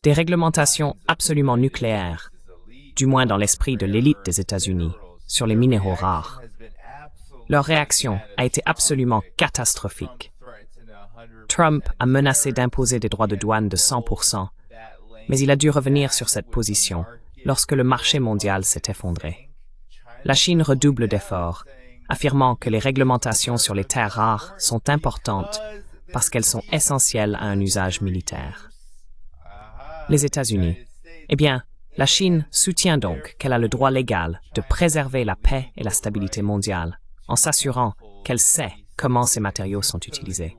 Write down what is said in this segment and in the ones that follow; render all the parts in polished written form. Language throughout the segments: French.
Des réglementations absolument nucléaires, du moins dans l'esprit de l'élite des États-Unis, sur les minéraux rares. Leur réaction a été absolument catastrophique. Trump a menacé d'imposer des droits de douane de 100%, mais il a dû revenir sur cette position lorsque le marché mondial s'est effondré. La Chine redouble d'efforts, affirmant que les réglementations sur les terres rares sont importantes parce qu'elles sont essentielles à un usage militaire. Les États-Unis. Eh bien, la Chine soutient donc qu'elle a le droit légal de préserver la paix et la stabilité mondiale en s'assurant qu'elle sait comment ces matériaux sont utilisés.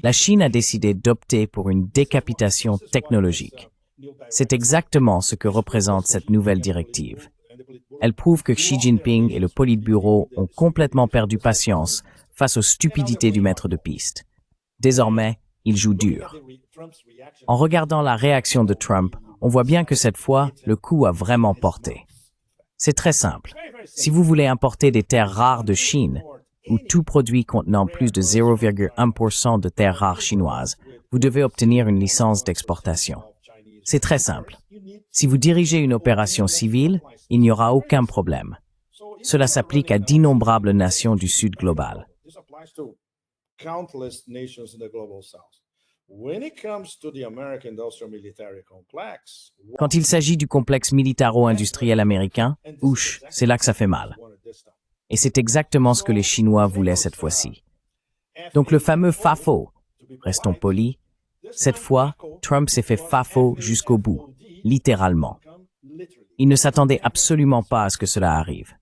La Chine a décidé d'opter pour une décapitation technologique. C'est exactement ce que représente cette nouvelle directive. Elle prouve que Xi Jinping et le Politburo ont complètement perdu patience face aux stupidités du maître de piste. Désormais, il joue dur. En regardant la réaction de Trump, on voit bien que cette fois, le coup a vraiment porté. C'est très simple. Si vous voulez importer des terres rares de Chine, ou tout produit contenant plus de 0,1% de terres rares chinoises, vous devez obtenir une licence d'exportation. C'est très simple. Si vous dirigez une opération civile, il n'y aura aucun problème. Cela s'applique à d'innombrables nations du Sud global. Quand il s'agit du complexe militaro-industriel américain, ouch, c'est là que ça fait mal. Et c'est exactement ce que les Chinois voulaient cette fois-ci. Donc le fameux FAFO, restons polis, cette fois, Trump s'est fait FAFO jusqu'au bout, littéralement. Il ne s'attendait absolument pas à ce que cela arrive.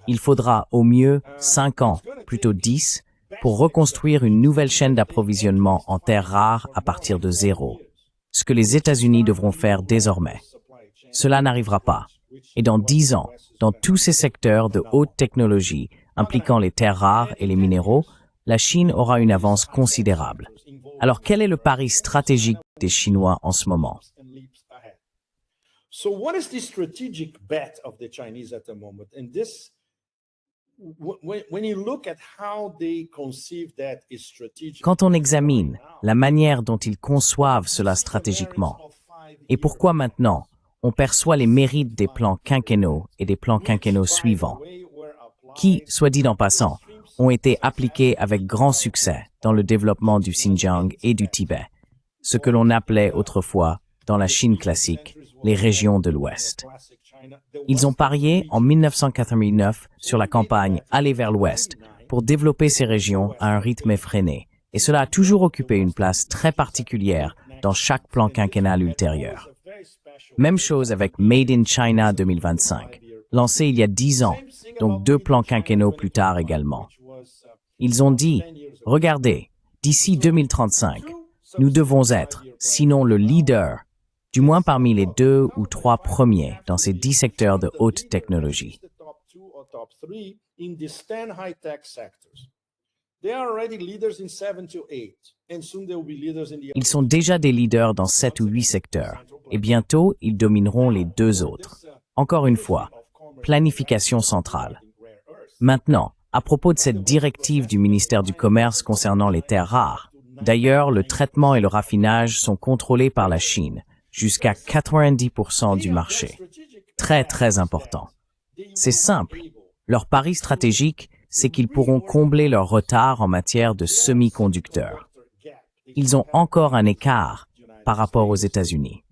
Il faudra au mieux 5 ans, plutôt 10, pour reconstruire une nouvelle chaîne d'approvisionnement en terres rares à partir de zéro, ce que les États-Unis devront faire désormais. Cela n'arrivera pas. Et dans 10 ans, dans tous ces secteurs de haute technologie impliquant les terres rares et les minéraux, la Chine aura une avance considérable. Alors quel est le pari stratégique des Chinois en ce moment? So what is the strategic bet of the Chinese at the moment? And this, when you look at how they conceive that is strategic. Quand on examine la manière dont ils conçoivent cela stratégiquement, et pourquoi maintenant on perçoit les mérites des plans quinquennaux et des plans quinquennaux suivants, qui, soit dit en passant, ont été appliqués avec grand succès dans le développement du Xinjiang et du Tibet, ce que l'on appelait autrefois, dans la Chine classique, les régions de l'Ouest. Ils ont parié en 1989 sur la campagne « Aller vers l'Ouest » pour développer ces régions à un rythme effréné, et cela a toujours occupé une place très particulière dans chaque plan quinquennal ultérieur. Même chose avec Made in China 2025, lancé il y a 10 ans, donc 2 plans quinquennaux plus tard également. Ils ont dit, regardez, d'ici 2035, nous devons être, sinon le leader, du moins parmi les 2 ou 3 premiers dans ces 10 secteurs de haute technologie. Ils sont déjà des leaders dans 7 ou 8 secteurs, et bientôt ils domineront les 2 autres. Encore une fois, planification centrale. Maintenant, à propos de cette directive du ministère du Commerce concernant les terres rares, d'ailleurs, le traitement et le raffinage sont contrôlés par la Chine, jusqu'à 90% du marché. Très, très important. C'est simple. Leur pari stratégique, c'est qu'ils pourront combler leur retard en matière de semi-conducteurs. Ils ont encore un écart par rapport aux États-Unis.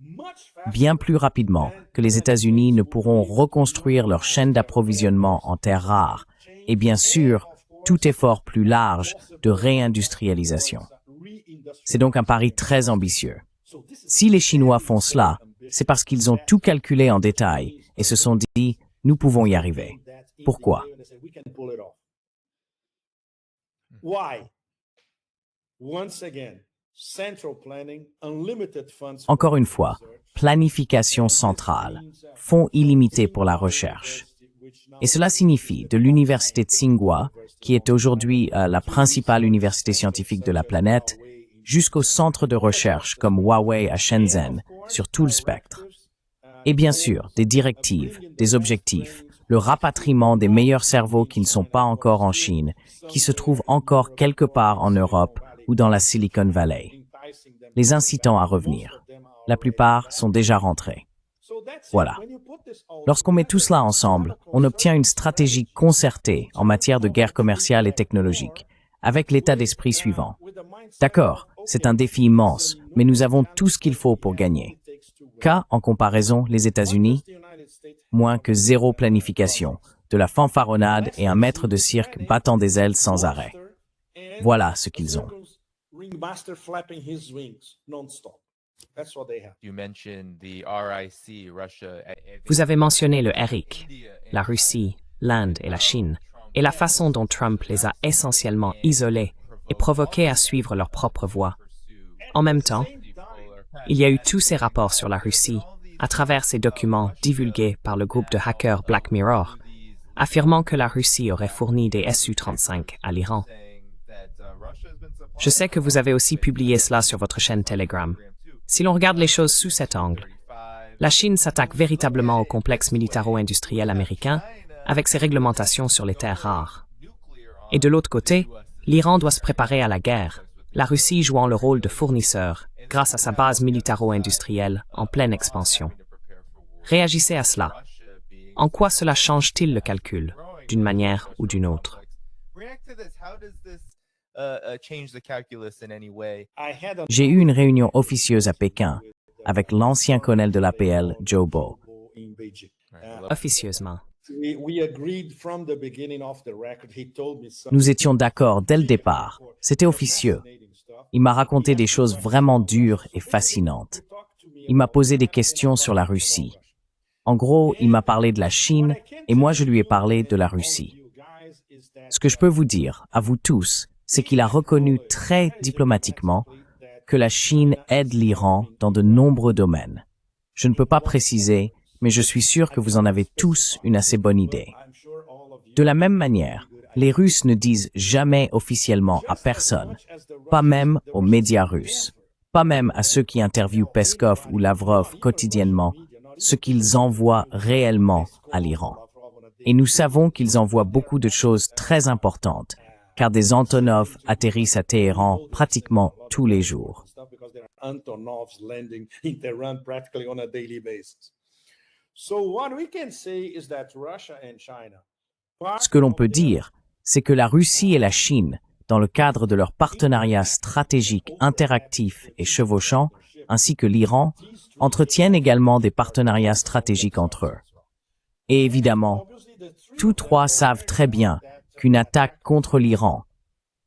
Bien plus rapidement que les États-Unis ne pourront reconstruire leur chaîne d'approvisionnement en terres rares et bien sûr, tout effort plus large de réindustrialisation. C'est donc un pari très ambitieux. Si les Chinois font cela, c'est parce qu'ils ont tout calculé en détail et se sont dit « nous pouvons y arriver ». Pourquoi? Encore une fois, planification centrale, fonds illimités pour la recherche. Et cela signifie de l'université de Tsinghua, qui est aujourd'hui la principale université scientifique de la planète, jusqu'aux centres de recherche comme Huawei à Shenzhen, sur tout le spectre. Et bien sûr, des directives, des objectifs, le rapatriement des meilleurs cerveaux qui ne sont pas encore en Chine, qui se trouvent encore quelque part en Europe ou dans la Silicon Valley, les incitant à revenir. La plupart sont déjà rentrés. Voilà. Lorsqu'on met tout cela ensemble, on obtient une stratégie concertée en matière de guerre commerciale et technologique, avec l'état d'esprit suivant. D'accord, c'est un défi immense, mais nous avons tout ce qu'il faut pour gagner. Qu'a, en comparaison, les États-Unis? Moins que zéro planification, de la fanfaronnade et un maître de cirque battant des ailes sans arrêt. Voilà ce qu'ils ont. Vous avez mentionné le RIC, la Russie, l'Inde et la Chine, et la façon dont Trump les a essentiellement isolés et provoqués à suivre leur propre voie. En même temps, il y a eu tous ces rapports sur la Russie à travers ces documents divulgués par le groupe de hackers Black Mirror, affirmant que la Russie aurait fourni des Su-35 à l'Iran. Je sais que vous avez aussi publié cela sur votre chaîne Telegram. Si l'on regarde les choses sous cet angle, la Chine s'attaque véritablement au complexe militaro-industriel américain avec ses réglementations sur les terres rares. Et de l'autre côté, l'Iran doit se préparer à la guerre, la Russie jouant le rôle de fournisseur grâce à sa base militaro-industrielle en pleine expansion. Réagissez à cela. En quoi cela change-t-il le calcul, d'une manière ou d'une autre? J'ai eu une réunion officieuse à Pékin avec l'ancien colonel de l'APL, Joe Bo. Officieusement. Nous étions d'accord dès le départ. C'était officieux. Il m'a raconté des choses vraiment dures et fascinantes. Il m'a posé des questions sur la Russie. En gros, il m'a parlé de la Chine et moi je lui ai parlé de la Russie. Ce que je peux vous dire, à vous tous, c'est qu'il a reconnu très diplomatiquement que la Chine aide l'Iran dans de nombreux domaines. Je ne peux pas préciser, mais je suis sûr que vous en avez tous une assez bonne idée. De la même manière, les Russes ne disent jamais officiellement à personne, pas même aux médias russes, pas même à ceux qui interviewent Peskov ou Lavrov quotidiennement, ce qu'ils envoient réellement à l'Iran. Et nous savons qu'ils envoient beaucoup de choses très importantes, car des Antonov atterrissent à Téhéran pratiquement tous les jours. Ce que l'on peut dire, c'est que la Russie et la Chine, dans le cadre de leur partenariat stratégique interactif et chevauchant, ainsi que l'Iran, entretiennent également des partenariats stratégiques entre eux. Et évidemment, tous trois savent très bien qu'une attaque contre l'Iran,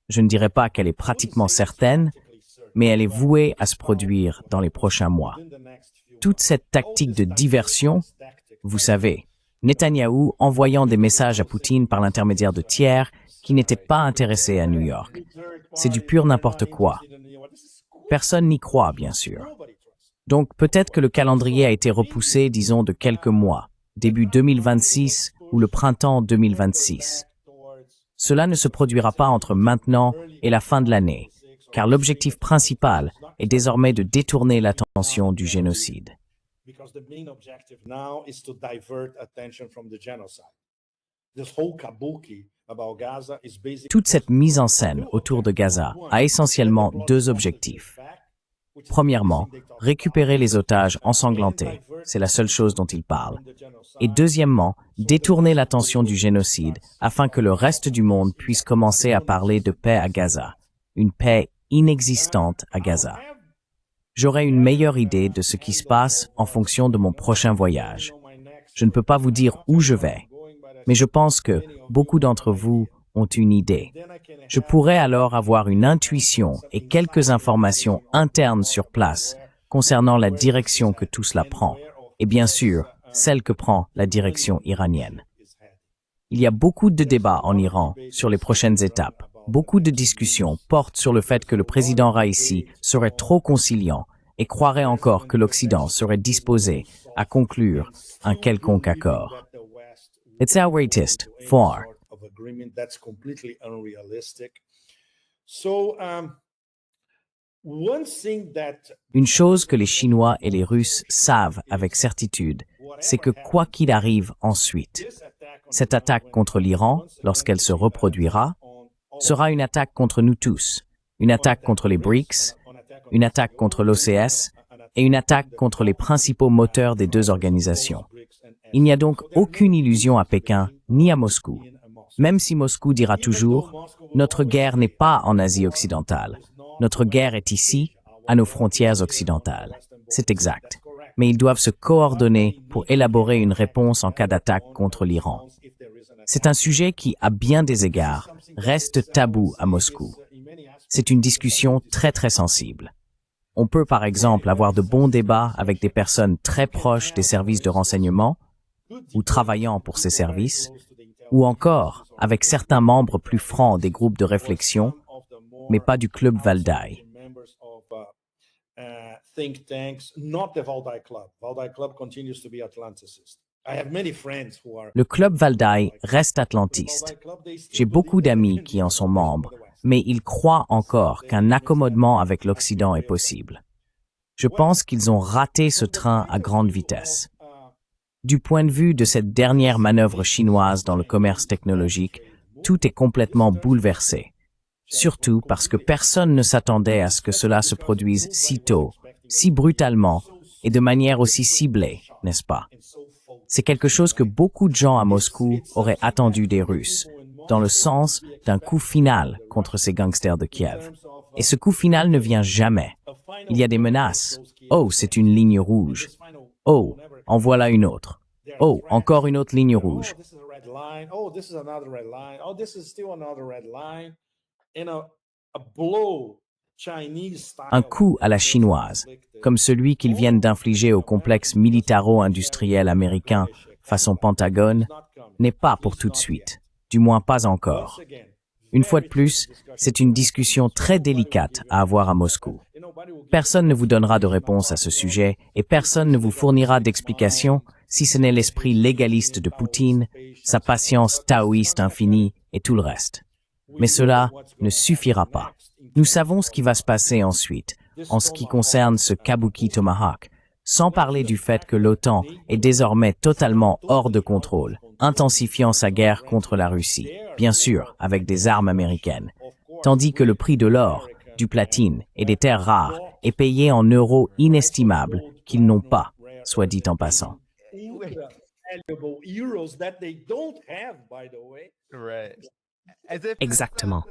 je ne dirais pas qu'elle est pratiquement certaine, mais elle est vouée à se produire dans les prochains mois. Toute cette tactique de diversion, vous savez, Netanyahou envoyant des messages à Poutine par l'intermédiaire de tiers qui n'étaient pas intéressés à New York. C'est du pur n'importe quoi. Personne n'y croit, bien sûr. Donc peut-être que le calendrier a été repoussé, disons, de quelques mois, début 2026 ou le printemps 2026. Cela ne se produira pas entre maintenant et la fin de l'année, car l'objectif principal est désormais de détourner l'attention du génocide. Toute cette mise en scène autour de Gaza a essentiellement deux objectifs. Premièrement, récupérer les otages ensanglantés, c'est la seule chose dont il parle. Et deuxièmement, détourner l'attention du génocide afin que le reste du monde puisse commencer à parler de paix à Gaza, une paix inexistante à Gaza. J'aurai une meilleure idée de ce qui se passe en fonction de mon prochain voyage. Je ne peux pas vous dire où je vais, mais je pense que beaucoup d'entre vous ont une idée. Je pourrais alors avoir une intuition et quelques informations internes sur place concernant la direction que tout cela prend, et bien sûr, celle que prend la direction iranienne. Il y a beaucoup de débats en Iran sur les prochaines étapes. Beaucoup de discussions portent sur le fait que le président Raïssi serait trop conciliant et croirait encore que l'Occident serait disposé à conclure un quelconque accord. It's outrageous, far. Une chose que les Chinois et les Russes savent avec certitude, c'est que quoi qu'il arrive ensuite, Cette attaque contre l'Iran, lorsqu'elle se reproduira, sera une attaque contre nous tous, une attaque contre les BRICS, une attaque contre l'OCS et une attaque contre les principaux moteurs des deux organisations. Il n'y a donc aucune illusion à Pékin ni à Moscou. Même si Moscou dira toujours « Notre guerre n'est pas en Asie occidentale, notre guerre est ici, à nos frontières occidentales ». C'est exact. Mais ils doivent se coordonner pour élaborer une réponse en cas d'attaque contre l'Iran. C'est un sujet qui, à bien des égards, reste tabou à Moscou. C'est une discussion très sensible. On peut par exemple avoir de bons débats avec des personnes très proches des services de renseignement ou travaillant pour ces services, ou encore avec certains membres plus francs des groupes de réflexion, mais pas du club Valdai. Think tanks, not the Valdai Club. Valdai Club continues to be Atlanticist. I have many friends who are... Le club Valdai reste atlantiste. J'ai beaucoup d'amis qui en sont membres, mais ils croient encore qu'un accommodement avec l'Occident est possible. Je pense qu'ils ont raté ce train à grande vitesse. Du point de vue de cette dernière manœuvre chinoise dans le commerce technologique, tout est complètement bouleversé. Surtout parce que personne ne s'attendait à ce que cela se produise si tôt, si brutalement et de manière aussi ciblée, n'est-ce pas? C'est quelque chose que beaucoup de gens à Moscou auraient attendu des Russes, dans le sens d'un coup final contre ces gangsters de Kiev. Et ce coup final ne vient jamais. Il y a des menaces. Oh, c'est une ligne rouge. Oh, en voilà une autre. Oh, encore une autre ligne rouge. Un coup à la chinoise, comme celui qu'ils viennent d'infliger au complexe militaro-industriel américain façon Pentagone, n'est pas pour tout de suite, du moins pas encore. Une fois de plus, c'est une discussion très délicate à avoir à Moscou. Personne ne vous donnera de réponse à ce sujet et personne ne vous fournira d'explications si ce n'est l'esprit légaliste de Poutine, sa patience taoïste infinie et tout le reste. Mais cela ne suffira pas. Nous savons ce qui va se passer ensuite, en ce qui concerne ce Kabuki Tomahawk, sans parler du fait que l'OTAN est désormais totalement hors de contrôle, intensifiant sa guerre contre la Russie, bien sûr avec des armes américaines, tandis que le prix de l'or, du platine et des terres rares est payé en euros inestimables qu'ils n'ont pas, soit dit en passant. Exactement.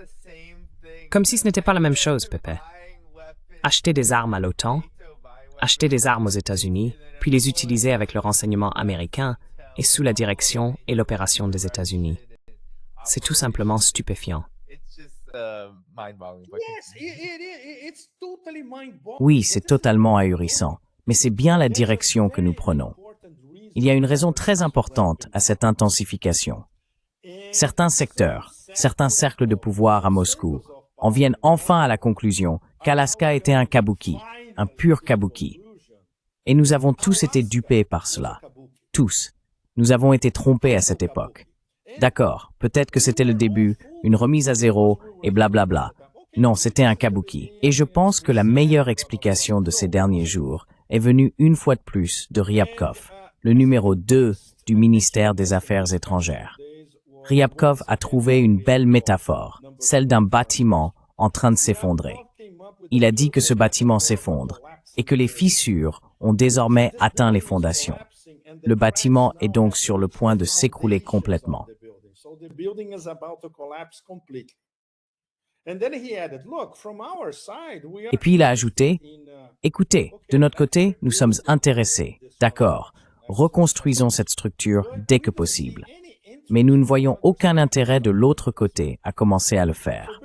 Comme si ce n'était pas la même chose, Pepe. Acheter des armes à l'OTAN, acheter des armes aux États-Unis, puis les utiliser avec le renseignement américain et sous la direction et l'opération des États-Unis. C'est tout simplement stupéfiant. Oui, c'est totalement ahurissant, mais c'est bien la direction que nous prenons. Il y a une raison très importante à cette intensification. Certains secteurs, certains cercles de pouvoir à Moscou en viennent enfin à la conclusion qu'Alaska était un kabuki, un pur kabuki. Et nous avons tous été dupés par cela. Tous. Nous avons été trompés à cette époque. D'accord, peut-être que c'était le début, une remise à zéro et blablabla. Non, c'était un kabuki. Et je pense que la meilleure explication de ces derniers jours est venue une fois de plus de Ryabkov, le numéro 2 du ministère des Affaires étrangères. Ryabkov a trouvé une belle métaphore, celle d'un bâtiment en train de s'effondrer. Il a dit que ce bâtiment s'effondre et que les fissures ont désormais atteint les fondations. Le bâtiment est donc sur le point de s'écrouler complètement. Et puis il a ajouté, « Écoutez, de notre côté, nous sommes intéressés, d'accord, reconstruisons cette structure dès que possible. Mais nous ne voyons aucun intérêt de l'autre côté à commencer à le faire. »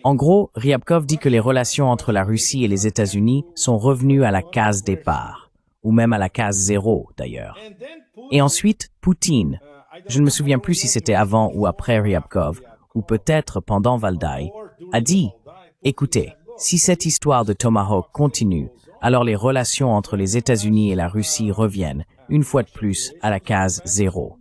En gros, Ryabkov dit que les relations entre la Russie et les États-Unis sont revenues à la case départ, ou même à la case zéro d'ailleurs. Et ensuite, Poutine, je ne me souviens plus si c'était avant ou après Ryabkov, ou peut-être pendant Valdai, a dit « Écoutez, si cette histoire de Tomahawk continue, alors les relations entre les États-Unis et la Russie reviennent, une fois de plus, à la case zéro. »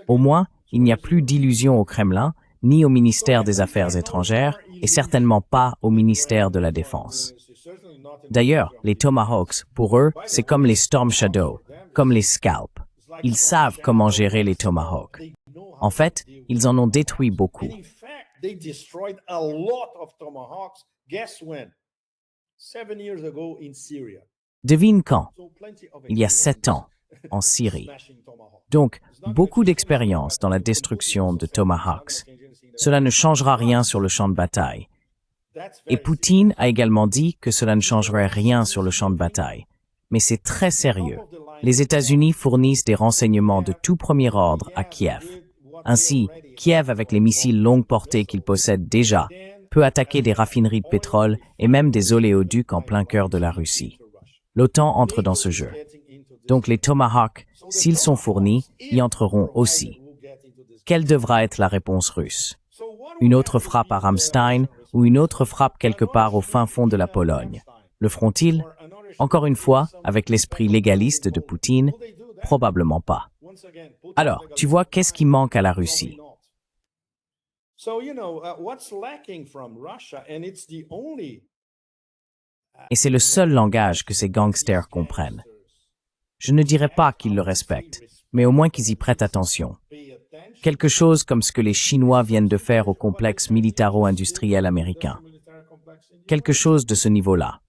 Au moins, il n'y a plus d'illusion au Kremlin, ni au ministère des Affaires étrangères, et certainement pas au ministère de la Défense. D'ailleurs, les Tomahawks, pour eux, c'est comme les Storm Shadow, comme les Scalp. ils savent comment gérer les Tomahawks. En fait, ils en ont détruit beaucoup. In fact, they destroyed a lot of Tomahawks. Guess when? 7 years ago in Syria. Devine quand? So plenty of Il y a experience 7 ans, en Syrie. smashing Tomahawks. Donc, beaucoup d'expérience dans la destruction de Tomahawks. Cela ne changera rien sur le champ de bataille. That's Et very Poutine a également dit que cela ne changerait rien sur le champ de bataille. Mais c'est très sérieux. Les États-Unis fournissent des renseignements de tout premier ordre à Kiev. Ainsi, Kiev, avec les missiles longue portée qu'il possède déjà, peut attaquer des raffineries de pétrole et même des oléoducs en plein cœur de la Russie. L'OTAN entre dans ce jeu. Donc les Tomahawks, s'ils sont fournis, y entreront aussi. Quelle devra être la réponse russe? Une autre frappe à Ramstein ou une autre frappe quelque part au fin fond de la Pologne? Le feront-ils? Encore une fois, avec l'esprit légaliste de Poutine, probablement pas. Alors, tu vois, qu'est-ce qui manque à la Russie? So, what's lacking from Russia, and it's the only Et c'est le seul langage que ces gangsters comprennent. Je ne dirais pas qu'ils le respectent, mais au moins qu'ils y prêtent attention. Quelque chose comme ce que les Chinois viennent de faire au complexe militaro-industriel américain. Quelque chose de ce niveau-là.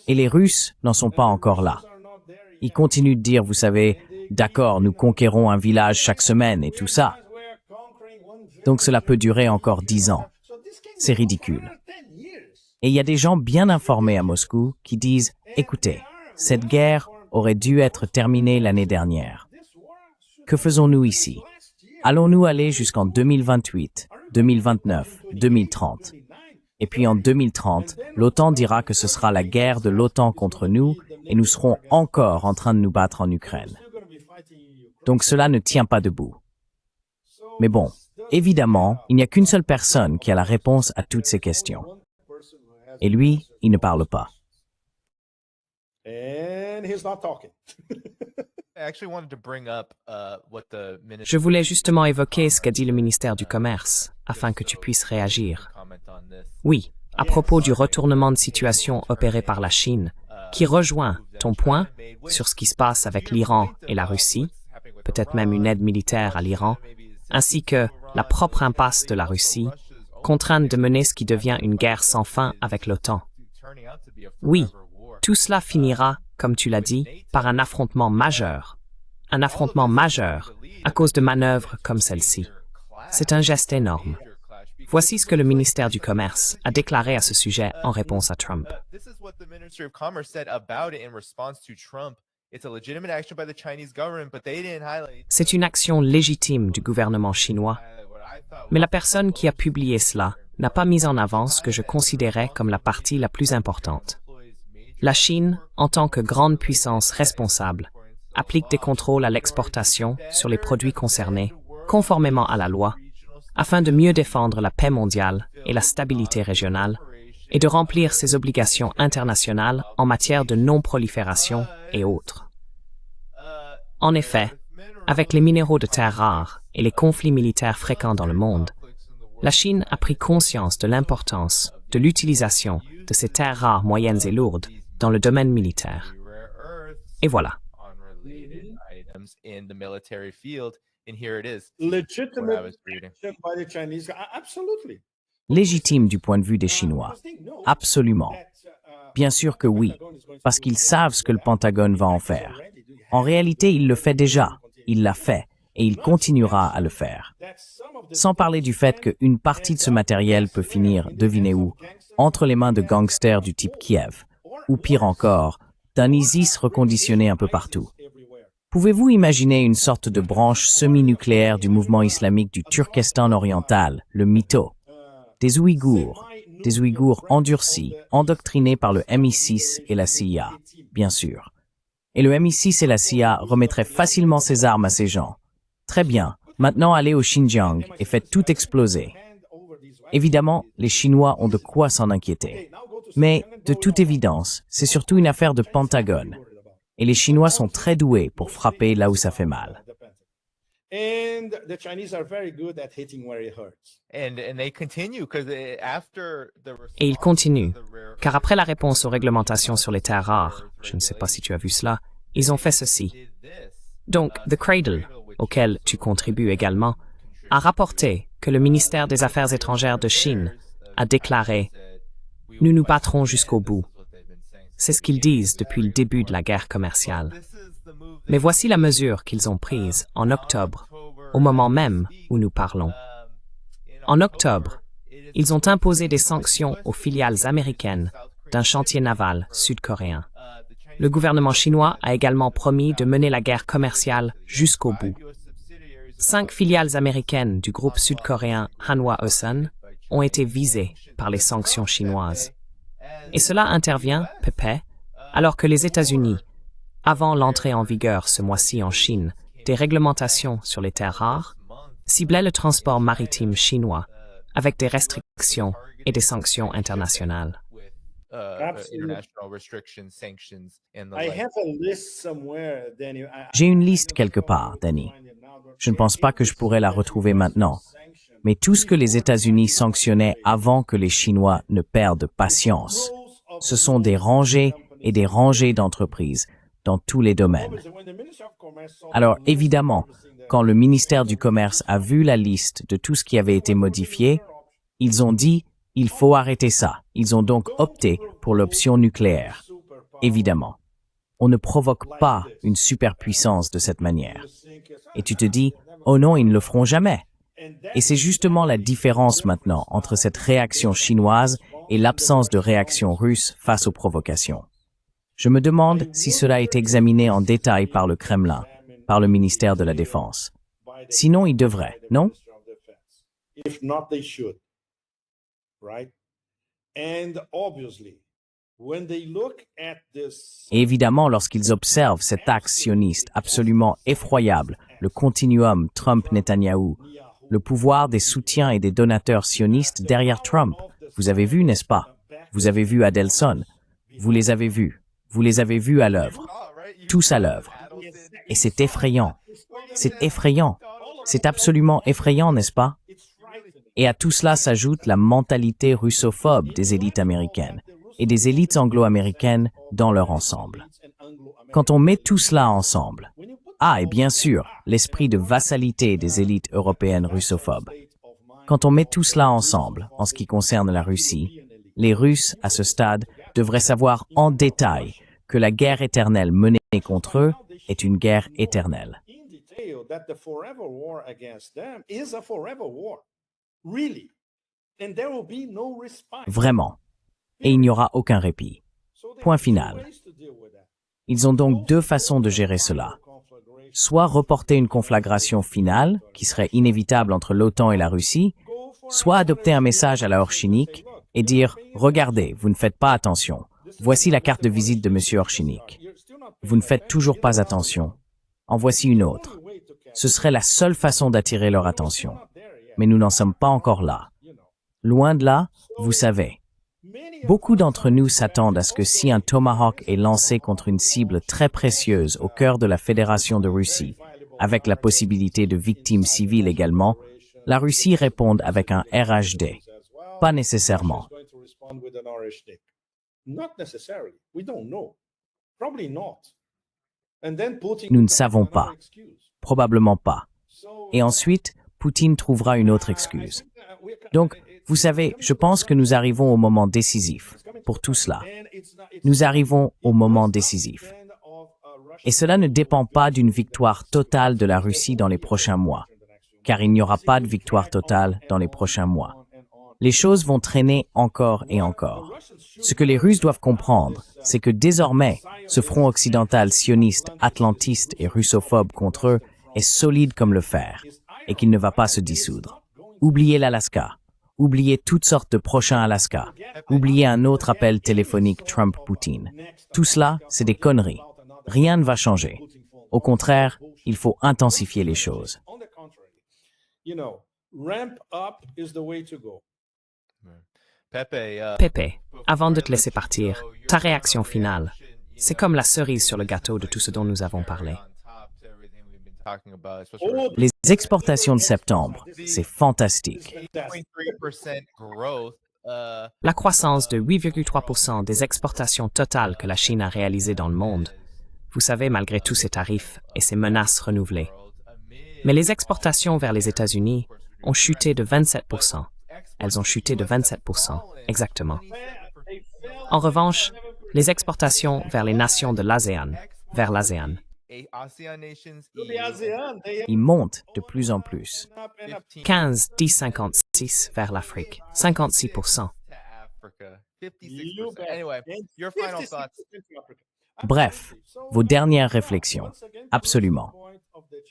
Et les Russes n'en sont pas encore là. Ils continuent de dire, vous savez, d'accord, nous conquérons un village chaque semaine et tout ça. Donc cela peut durer encore 10 ans. C'est ridicule. Et il y a des gens bien informés à Moscou qui disent, écoutez, cette guerre aurait dû être terminée l'année dernière. Que faisons-nous ici? Allons-nous aller jusqu'en 2028, 2029, 2030? Et puis en 2030, l'OTAN dira que ce sera la guerre de l'OTAN contre nous et nous serons encore en train de nous battre en Ukraine. Donc cela ne tient pas debout. Mais bon, évidemment, il n'y a qu'une seule personne qui a la réponse à toutes ces questions. Et lui, il ne parle pas. and he's not talking. Je voulais justement évoquer ce qu'a dit le ministère du Commerce, afin que tu puisses réagir. Oui, à propos du retournement de situation opéré par la Chine, qui rejoint ton point sur ce qui se passe avec l'Iran et la Russie, peut-être même une aide militaire à l'Iran, ainsi que la propre impasse de la Russie, contrainte de mener ce qui devient une guerre sans fin avec l'OTAN. Oui, tout cela finira, comme tu l'as dit, par un affrontement majeur à cause de manœuvres comme celle-ci. C'est un geste énorme. Voici ce que le ministère du Commerce a déclaré à ce sujet en réponse à Trump. C'est une action légitime du gouvernement chinois, mais la personne qui a publié cela n'a pas mis en avant ce que je considérais comme la partie la plus importante. La Chine, en tant que grande puissance responsable, applique des contrôles à l'exportation sur les produits concernés, conformément à la loi, afin de mieux défendre la paix mondiale et la stabilité régionale, et de remplir ses obligations internationales en matière de non-prolifération et autres. En effet, avec les minéraux de terres rares et les conflits militaires fréquents dans le monde, la Chine a pris conscience de l'importance de l'utilisation de ces terres rares moyennes et lourdes dans le domaine militaire. Et voilà. Legitimate action by the Chinese, absolutely. Légitime du point de vue des Chinois. Absolument. Bien sûr que oui, parce qu'ils savent ce que le Pentagone va en faire. En réalité, il le fait déjà. Il l'a fait, et il continuera à le faire. Sans parler du fait qu'une partie de ce matériel peut finir, devinez où, entre les mains de gangsters du type Kiev, ou pire encore, d'un ISIS reconditionné un peu partout. Pouvez-vous imaginer une sorte de branche semi-nucléaire du mouvement islamique du Turkestan oriental, le MITO? Des Ouïghours endurcis, endoctrinés par le MI6 et la CIA, bien sûr. Et le MI6 et la CIA remettraient facilement ses armes à ces gens. Très bien, maintenant allez au Xinjiang et faites tout exploser. Évidemment, les Chinois ont de quoi s'en inquiéter. Mais, de toute évidence, c'est surtout une affaire de Pentagone. Et les Chinois sont très doués pour frapper là où ça fait mal. And the Chinese are very good at hitting where it hurts. Et il continue, car après la réponse aux réglementations sur les terres rares, je ne sais pas si tu as vu cela, ils ont fait ceci. Donc, The Cradle, auquel tu contribues également, a rapporté que le ministère des Affaires étrangères de Chine a déclaré « Nous nous battrons jusqu'au bout ». C'est ce qu'ils disent depuis le début de la guerre commerciale. Mais voici la mesure qu'ils ont prise en octobre, au moment même où nous parlons. En octobre, ils ont imposé des sanctions aux filiales américaines d'un chantier naval sud-coréen. Le gouvernement chinois a également promis de mener la guerre commerciale jusqu'au bout. 5 filiales américaines du groupe sud-coréen Hanwha Osun ont été visées par les sanctions chinoises. Et cela intervient, Pepe, alors que les États-Unis, avant l'entrée en vigueur ce mois-ci en Chine des réglementations sur les terres rares, ciblaient le transport maritime chinois avec des restrictions et des sanctions internationales. J'ai une liste quelque part, Danny. Je ne pense pas que je pourrais la retrouver maintenant. Mais tout ce que les États-Unis sanctionnaient avant que les Chinois ne perdent patience, ce sont des rangées et des rangées d'entreprises dans tous les domaines. Alors évidemment, quand le ministère du Commerce a vu la liste de tout ce qui avait été modifié, ils ont dit « il faut arrêter ça ». Ils ont donc opté pour l'option nucléaire. Évidemment, on ne provoque pas une superpuissance de cette manière. Et tu te dis « oh non, ils ne le feront jamais ». Et c'est justement la différence maintenant entre cette réaction chinoise et l'absence de réaction russe face aux provocations. Je me demande si cela est examiné en détail par le Kremlin, par le ministère de la Défense. Sinon, il devrait, non? Et évidemment, lorsqu'ils observent cet axe sioniste absolument effroyable, le continuum Trump-Netanyahou, le pouvoir des soutiens et des donateurs sionistes derrière Trump, vous avez vu, n'est-ce pas? Vous avez vu Adelson, vous les avez vus. Vous les avez vus à l'œuvre, tous à l'œuvre. Et c'est effrayant. C'est effrayant. C'est absolument effrayant, n'est-ce pas? Et à tout cela s'ajoute la mentalité russophobe des élites américaines et des élites anglo-américaines dans leur ensemble. Quand on met tout cela ensemble, et bien sûr, l'esprit de vassalité des élites européennes russophobes. Quand on met tout cela ensemble, en ce qui concerne la Russie, les Russes, à ce stade, devraient savoir en détail que la guerre éternelle menée contre eux est une guerre éternelle. Vraiment. Et il n'y aura aucun répit. Point final. Ils ont donc 2 façons de gérer cela. Soit reporter une conflagration finale, qui serait inévitable entre l'OTAN et la Russie, soit adopter un message à la Orchinik et dire « Regardez, vous ne faites pas attention. Voici la carte de visite de M. Orchinik. Vous ne faites toujours pas attention. En voici une autre. » Ce serait la seule façon d'attirer leur attention. Mais nous n'en sommes pas encore là. Loin de là, vous savez. Beaucoup d'entre nous s'attendent à ce que si un Tomahawk est lancé contre une cible très précieuse au cœur de la Fédération de Russie, avec la possibilité de victimes civiles également, la Russie réponde avec un RHD. Pas nécessairement. Nous ne savons pas. Probablement pas. Et ensuite, Poutine trouvera une autre excuse. Donc, vous savez, je pense que nous arrivons au moment décisif pour tout cela. Nous arrivons au moment décisif. Et cela ne dépend pas d'une victoire totale de la Russie dans les prochains mois, car il n'y aura pas de victoire totale dans les prochains mois. Les choses vont traîner encore et encore. Ce que les Russes doivent comprendre, c'est que désormais, ce front occidental sioniste, atlantiste et russophobe contre eux est solide comme le fer, et qu'il ne va pas se dissoudre. Oubliez l'Alaska. Oubliez toutes sortes de prochains Alaska. Oubliez un autre appel téléphonique Trump-Poutine. Tout cela, c'est des conneries. Rien ne va changer. Au contraire, il faut intensifier les choses. Pepe, avant de te laisser partir, ta réaction finale. C'est comme la cerise sur le gâteau de tout ce dont nous avons parlé. Les exportations de septembre, c'est fantastique. La croissance de 8,3% des exportations totales que la Chine a réalisées dans le monde vous savez, malgré tous ces tarifs et ces menaces renouvelées. Mais les exportations vers les États-Unis ont chuté de 27%. Elles ont chuté de 27%, exactement. En revanche, les exportations vers les nations de l'ASEAN, vers l'ASEAN, Ils montent de plus en plus. 15, 10, 56 vers l'Afrique, 56%. Bref, vos dernières réflexions. Absolument.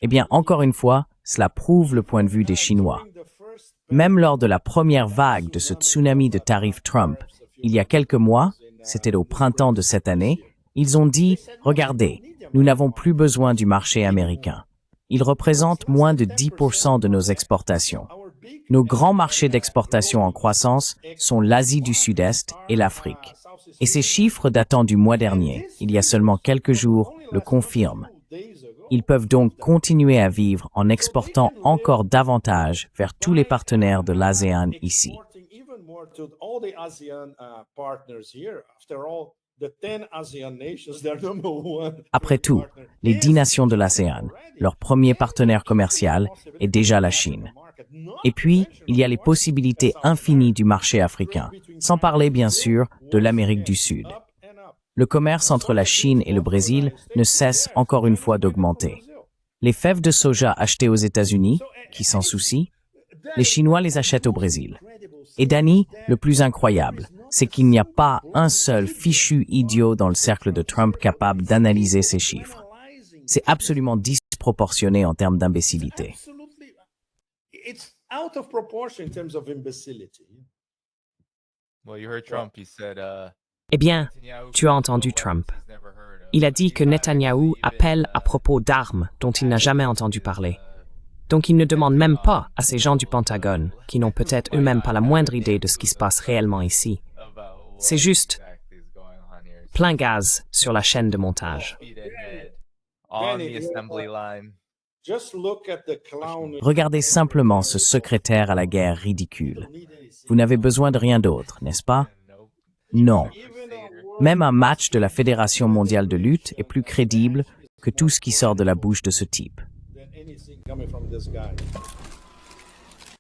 Eh bien, encore une fois, cela prouve le point de vue des Chinois. Même lors de la première vague de ce tsunami de tarifs Trump, il y a quelques mois, c'était au printemps de cette année, ils ont dit « Regardez, nous n'avons plus besoin du marché américain. Il représente moins de 10% de nos exportations. Nos grands marchés d'exportation en croissance sont l'Asie du Sud-Est et l'Afrique. Et ces chiffres datant du mois dernier, il y a seulement quelques jours, le confirment. Ils peuvent donc continuer à vivre en exportant encore davantage vers tous les partenaires de l'ASEAN ici. Après tout, les 10 nations de l'ASEAN, leur premier partenaire commercial est déjà la Chine. Et puis, il y a les possibilités infinies du marché africain, sans parler bien sûr de l'Amérique du Sud. Le commerce entre la Chine et le Brésil ne cesse encore une fois d'augmenter. Les fèves de soja achetées aux États-Unis, qui s'en soucient, les Chinois les achètent au Brésil. Et Danny, le plus incroyable, c'est qu'il n'y a pas un seul fichu idiot dans le cercle de Trump capable d'analyser ces chiffres. C'est absolument disproportionné en termes d'imbécilité. Eh bien, tu as entendu Trump. Il a dit que Netanyahou appelle à propos d'armes dont il n'a jamais entendu parler. Donc il ne demande même pas à ces gens du Pentagone, qui n'ont peut-être eux-mêmes pas la moindre idée de ce qui se passe réellement ici. C'est juste plein gaz sur la chaîne de montage. Regardez simplement ce secrétaire à la guerre ridicule. Vous n'avez besoin de rien d'autre, n'est-ce pas? Non. Même un match de la Fédération mondiale de lutte est plus crédible que tout ce qui sort de la bouche de ce type. Coming from this guy.